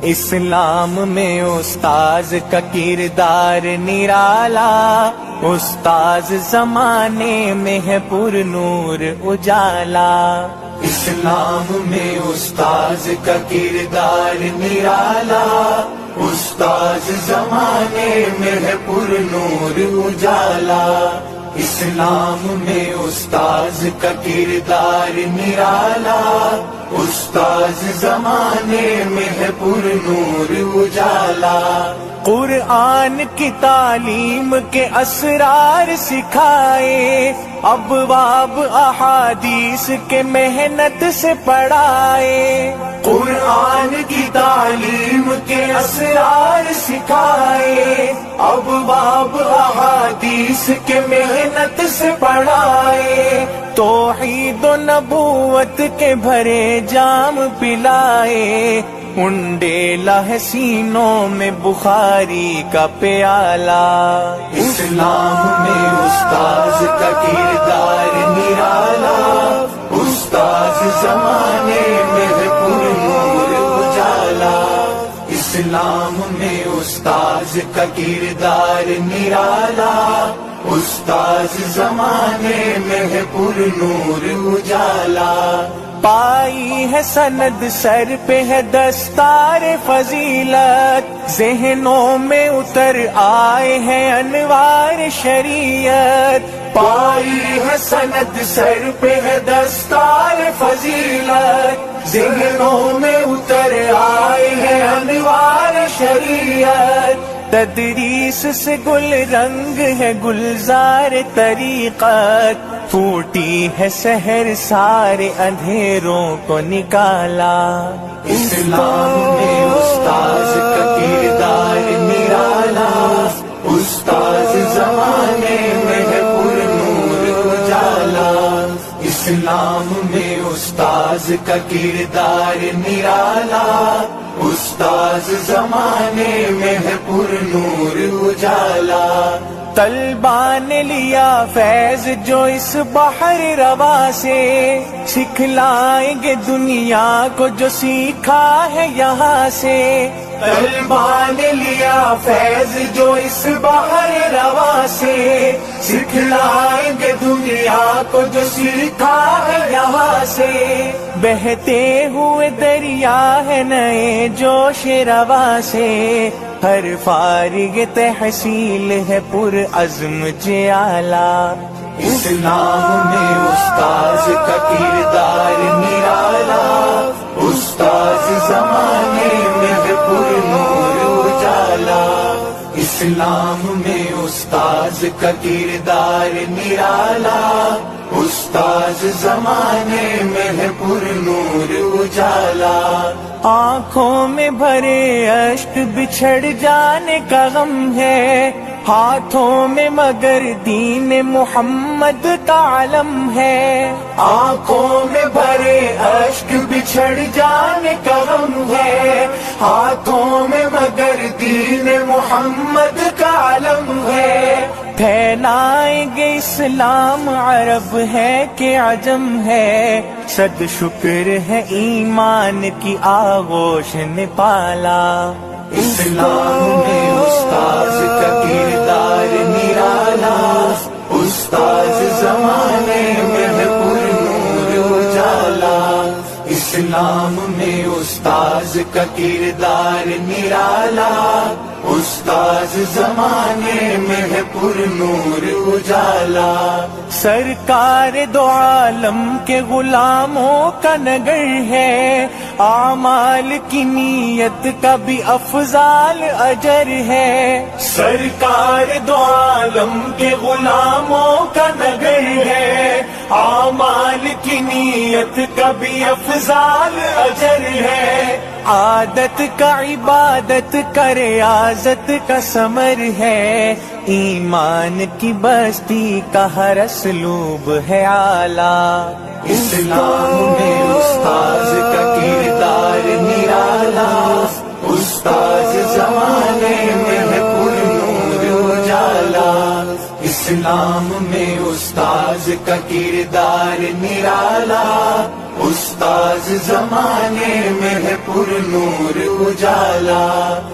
اسلام میں استاذ کا کردار نرالا، استاذ زمانے میں ہے پر نور اجالا۔ اسلام میں استاذ کا کردار نرالا، استاذ زمانے میں ہے پر نور اجالا۔ اسلام میں استاذ کا کردار نرالا، استاذ زمانے میں ہے پر نور اجالا۔ قرآن کی تعلیم کے اسرار سکھائے، ابواب احادیث کے محنت سے پڑھائے۔ قرآن کی تعلیم کے اسرار سکھائے، ابواب احادیث کے محنت سے پڑھائے۔ توحید و نبوت کے بھرے جام پلائے، انڈیلا ہے سینوں میں بخاری کا پیالہ۔ اسلام میں استاذ کا کردار نرالا، استاذ زمانے میں ہے پر نور اجالا۔ اسلام میں استاذ کا کردار نرالا، استاذ زمانے میں ہے پر نور اجالا۔ پائی ہے سند سر پہ ہے دستار فضیلت، ذہنوں میں اتر آئے ہیں انوار شریعت۔ پائی ہے سند سر پہ ہے دستار فضیلت، ذہنوں میں اتر آئے ہیں انوار شریعت۔ تدریس سے گل رنگ ہے گلزار طریقت، پھوٹی ہے سحر سارے اندھیروں کو نکالا۔ اسلام میں استاذ کا کردار نرالا، استاذ زمانے میں ہے پر نور اجالا۔ اسلام میں استاذ کا کردار نرالا، استاذ زمانے میں ہے پر نور اجالا۔ طلباء نے لیا فیض جو اس بحر رواں سے، سکھلائیں گے دنیا کو جو سیکھا ہے یہاں سے۔ طلباء نے لیا فیض جو اس بحر رواں سے، سکھلائیں گے دنیا کو جو سیکھا ہے یہاں سے۔ بہتے ہوئے دریا ہے نئے جوش رواں سے، ہر فارغ تحصیل ہے پر عزم جعالا۔ اسلام میں استاذ کا کردار نرالا، استاذ زمانے میں ہے پر نور اجالا۔ اسلام میں استاذ کا کردار نرالا، استاذ زمانے میں ہے پر نور اجالا۔ آنکھوں میں بھرے اشک بچھڑ جانے کا غم ہے، ہاتھوں میں مگر دین محمد کا علم ہے۔ آنکھوں میں بھرے اشک بچھڑ جانے کا غم ہے، ہاتھوں میں مگر دین محمد کا علم ہے۔ پھیلائیں گے اسلام عرب ہے کہ عجم ہے، صد شکر ہے ایمان کی آغوش نے پالا۔ اسلام میں استاذ کا کردار نرالا، استاذ زمانے میں ہے پر نور اجالا۔ اسلام میں استاذ کا کردار نرالا، استاذ زمانے میں ہے پر نور اجالا۔ سرکار دو عالم کے غلاموں کا نگر ہے، اعمال کی نیت کا بھی افضال اجر ہے۔ سرکار دو عالم کے غلاموں کا نگر ہے، اعمال کی نیت کا بھی افضال اجر ہے۔ عادت کا عبادت کا ریاضت کا ثمر ہے، ایمان کی بستی کا ہر اسلوب ہے اعلیٰ۔ اسلام میں استاذ کا کردار نرالا، استاذ زمانے میں ہے پر نور اجالا۔ اسلام میں استاذ کا کردار نرالا، استاذ زمانے میں ہے پر نور اجالا